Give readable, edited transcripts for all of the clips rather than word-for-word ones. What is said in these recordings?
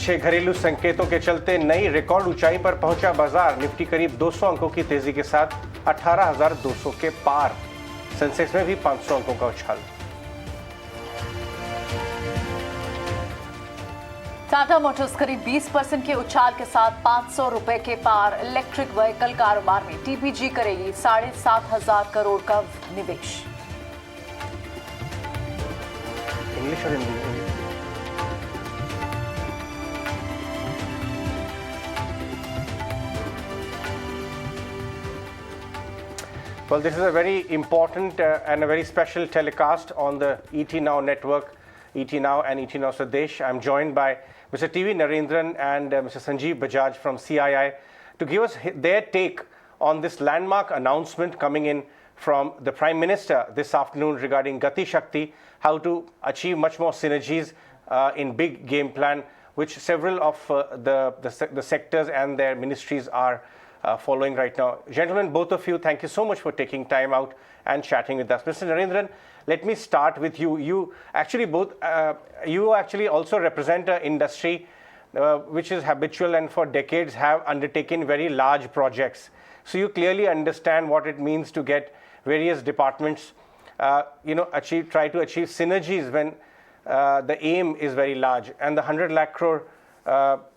अच्छे घरेलू संकेतों के चलते नई रिकॉर्ड ऊंचाई पर पहुंचा बाजार। निफ्टी करीब 200 अंकों की तेजी के साथ 18,200 के पार। सेंसेक्स में भी 500 अंकों का उछाल। टाटा मोटर्स करीब 20% के उछाल के साथ 500 रुपए के पार। इलेक्ट्रिक व्हीकल कारोबार में टीपीजी करेगी 7,500 करोड़ का निवेश। इंग्लिश और Hindi. Well, this is a very important and a very special telecast on the ET Now network, ET Now and ET Now Swadesh. I'm joined by Mr. TV Narendran and Mr. Sanjeev Bajaj from CII to give us their take on this landmark announcement coming in from the Prime Minister this afternoon regarding Gati Shakti, how to achieve much more synergies in big game plan, which several of the sectors and their ministries are following right now. Gentlemen, both of you, thank you so much for taking time out and chatting with us. Mr. Narendran, let me start with you. You actually also represent an industry which is habitual and for decades have undertaken very large projects. So you clearly understand what it means to get various departments, try to achieve synergies when the aim is very large. And the 100 lakh crore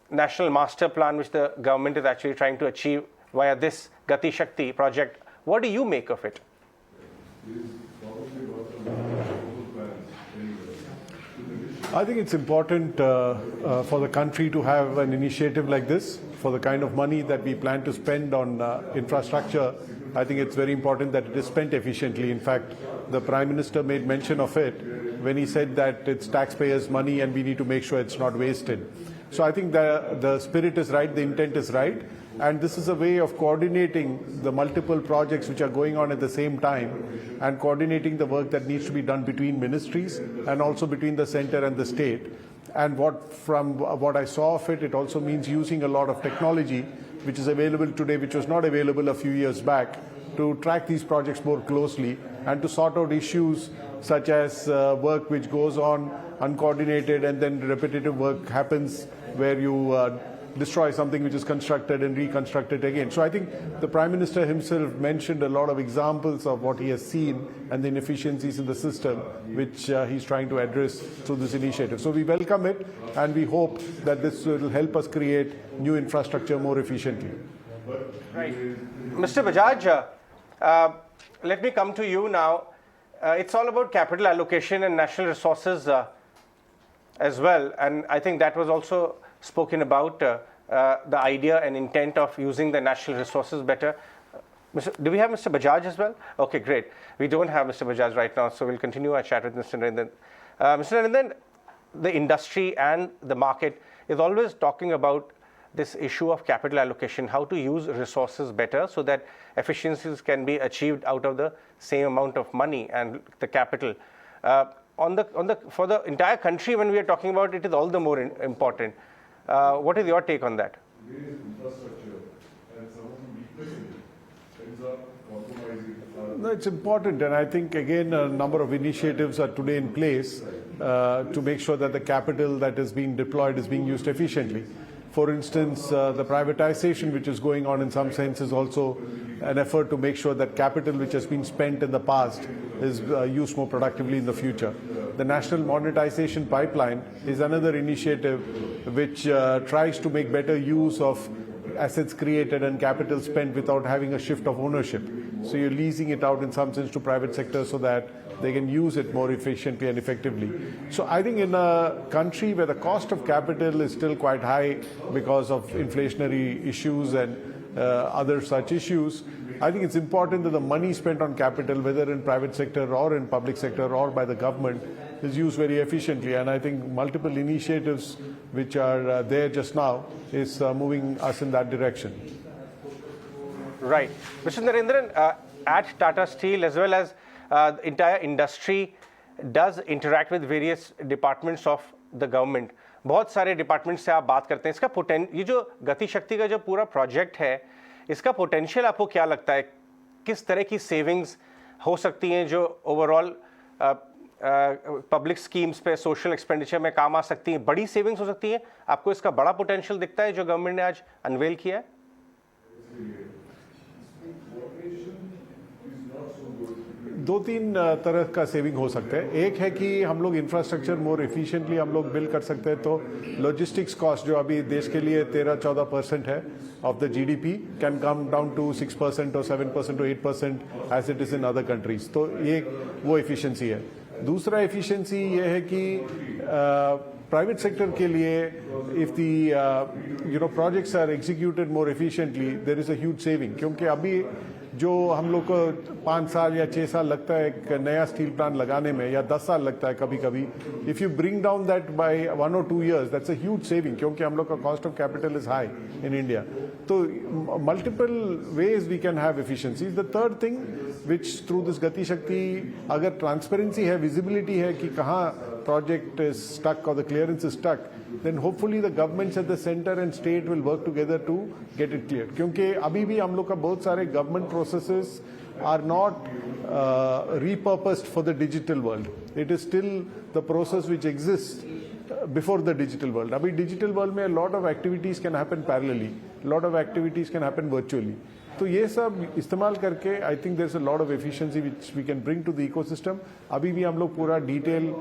national master plan which the government is actually trying to achieve via this Gati Shakti project, what do you make of it? I think it's important for the country to have an initiative like this. For the kind of money that we plan to spend on infrastructure, I think it's very important that it is spent efficiently. In fact, the Prime Minister made mention of it when he said that it's taxpayers' money and we need to make sure it's not wasted. So I think the spirit is right, the intent is right, and this is a way of coordinating the multiple projects which are going on at the same time and coordinating the work that needs to be done between ministries and also between the center and the state. And from what I saw of it, it also means using a lot of technology which is available today, which was not available a few years back, to track these projects more closely and to sort out issues such as work which goes on uncoordinated and then repetitive work happens where you destroy something which is constructed and reconstructed again. So I think the Prime Minister himself mentioned a lot of examples of what he has seen and the inefficiencies in the system which he's trying to address through this initiative. So we welcome it and we hope that this will help us create new infrastructure more efficiently. Right. Mr. Bajaj, let me come to you now. It's all about capital allocation and national resources as well, and I think that was also spoken about, the idea and intent of using the national resources better. Do we have Mr. Bajaj as well? Okay, great. We don't have Mr. Bajaj right now, so we'll continue our chat with Mr. Narendran. Mr. Narendran, the industry and the market is always talking about this issue of capital allocation, how to use resources better so that efficiencies can be achieved out of the same amount of money and the capital. For the entire country, when we are talking about it, is all the more important. What is your take on that? Infrastructure and some of the weaknesses ends up compromising. No, it's important, and I think again a number of initiatives are today in place to make sure that the capital that is being deployed is being used efficiently. For instance, the privatization which is going on in some sense is also an effort to make sure that capital which has been spent in the past is used more productively in the future. The National Monetization Pipeline is another initiative which tries to make better use of assets created and capital spent without having a shift of ownership. So you're leasing it out in some sense to private sector so that they can use it more efficiently and effectively. So I think in a country where the cost of capital is still quite high because of inflationary issues and other such issues, I think it's important that the money spent on capital, whether in private sector or in public sector or by the government, is used very efficiently. And I think multiple initiatives which are there just now is moving us in that direction. Right. Mr. Narendran, at Tata Steel as well as the entire industry does interact with various departments of the government. बहुत सारे department से आप बात करते हैं. इसका ये जो गति शक्ति का जो पूरा प्रोजेक्ट है, इसका पोटेंशियल आपको क्या लगता है? किस तरह की सेविंग्स हो सकती हैं जो ओवरऑल पब्लिक स्कीम्स पे सोशल एक्सपेंडिचर में काम आ सकती हैं, बड़ी सेविंग्स हो सकती हैं? आपको इसका बड़ा पोटेंशियल दिखता है जो गवर्नमेंट ने आज अनवेल किया है? दो तीन तरह का सेविंग हो सकता है। एक है कि हम लोग इंफ्रास्ट्रक्चर मोर एफिशिएंटली हम लोग बिल्ड कर सकते हैं, तो लॉजिस्टिक्स कॉस्ट जो अभी देश के लिए 13-14% है of the GDP can come down to 6% और 7% और 8% as it is in other countries. तो ये वो एफिशिएंसी है। दूसरा एफिशिएंसी ये है कि प्राइवेट सेक्टर के लिए if the projects are executed more efficiently there is a huge saving, क्योंकि अभी जो हम लोग को 5 साल या 6 साल लगता है एक नया स्टील प्लांट लगाने में, या 10 साल लगता है कभी कभी, if you bring down that by 1 or 2 years, that's a huge saving, क्योंकि हम लोग का cost of capital is high in India. तो multiple ways we can have efficiencies. The third thing which through this Gati Shakti, अगर transparency है, visibility है कि कहाँ project is stuck or the clearance is stuck, then hopefully the governments at the center and state will work together to get it cleared. क्योंकि अभी भी हम लोग का बहुत सारे government processes are not repurposed for the digital world. It is still the process which exists before the digital world. अभी digital world में a lot of activities can happen parallelly, a lot of activities can happen virtually. तो ये सब इस्तेमाल करके I think there is a lot of efficiency which we can bring to the ecosystem. अभी भी हम लोग पूरा डिटेल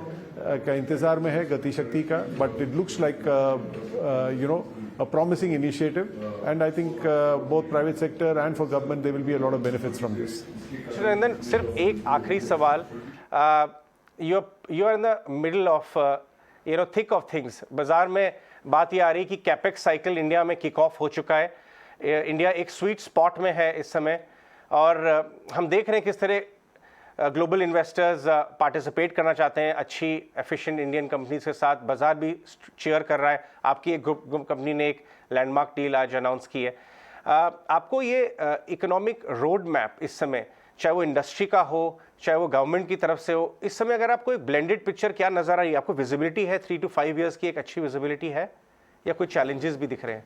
का इंतजार में है गति शक्ति का, but it looks like a promising initiative, and I think both private sector and for government there will be a lot of benefits from this. Narendran, सिर्फ एक आखिरी सवाल, you are in the middle of thick of things. बाजार में बात ये आ रही है कि कैपेक्स साइकिल इंडिया में किक ऑफ हो चुका है, इंडिया एक स्वीट स्पॉट में है इस समय, और हम देख रहे हैं किस तरह ग्लोबल इन्वेस्टर्स पार्टिसिपेट करना चाहते हैं अच्छी एफिशिएंट इंडियन कंपनीज के साथ। बाजार भी चेयर कर रहा है। आपकी एक ग्रुप कंपनी ने एक लैंडमार्क डील आज अनाउंस की है। आपको ये इकोनॉमिक रोड मैप इस समय, चाहे वो इंडस्ट्री का हो चाहे वो गवर्नमेंट की तरफ से हो, इस समय अगर आपको एक ब्लेंडेड पिक्चर क्या नजर आ रही है? आपको विजिबिलिटी है 3 to 5 years की, एक अच्छी विजिबिलिटी है, या कोई चैलेंजेस भी दिख रहे हैं?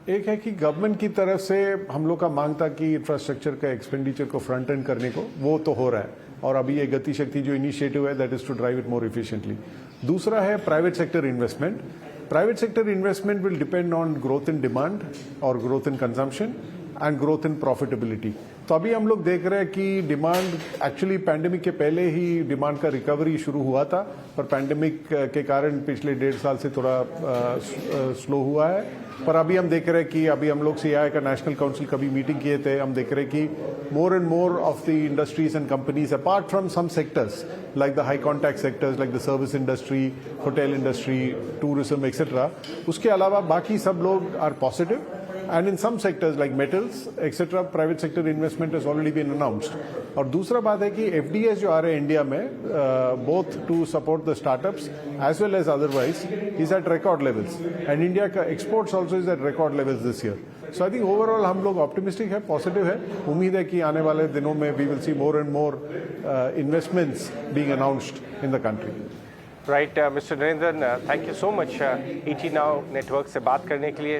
एक है कि गवर्नमेंट की तरफ से हम लोग का मांग था कि इंफ्रास्ट्रक्चर का एक्सपेंडिचर को फ्रंट एंड करने को, वो तो हो रहा है, और अभी ये गति शक्ति जो इनिशिएटिव है that is to drive it more efficiently. दूसरा है private sector investment. Private sector investment will depend on growth in demand और growth in consumption and growth in profitability. तो अभी हम लोग देख रहे हैं कि डिमांड एक्चुअली पैंडेमिक के पहले ही डिमांड का रिकवरी शुरू हुआ था, पर पैंडेमिक के कारण पिछले 1.5 साल से थोड़ा स्लो हुआ है। पर अभी हम देख रहे हैं कि अभी हम लोग सीआई का नेशनल काउंसिल कभी मीटिंग किए थे, हम देख रहे हैं कि more and more of the industries and companies apart from some sectors like the high contact sectors like the service industry, hotel industry, tourism etcetera, उसके अलावा बाकी सब लोग are positive. And in some sectors like metals, etc., private sector investment has already been announced. और दूसरा बात है कि FDIs जो आ रहे हैं इंडिया में, both to support the startups as well as otherwise, is at record levels. And India का exports also is at record levels this year. So I think overall हम लोग optimistic है, positive है। उम्मीद है कि आने वाले दिनों में we will see more and more investments being announced in the country. Right, Mr. Narendran, thank you so much ET Now Network से बात करने के लिए।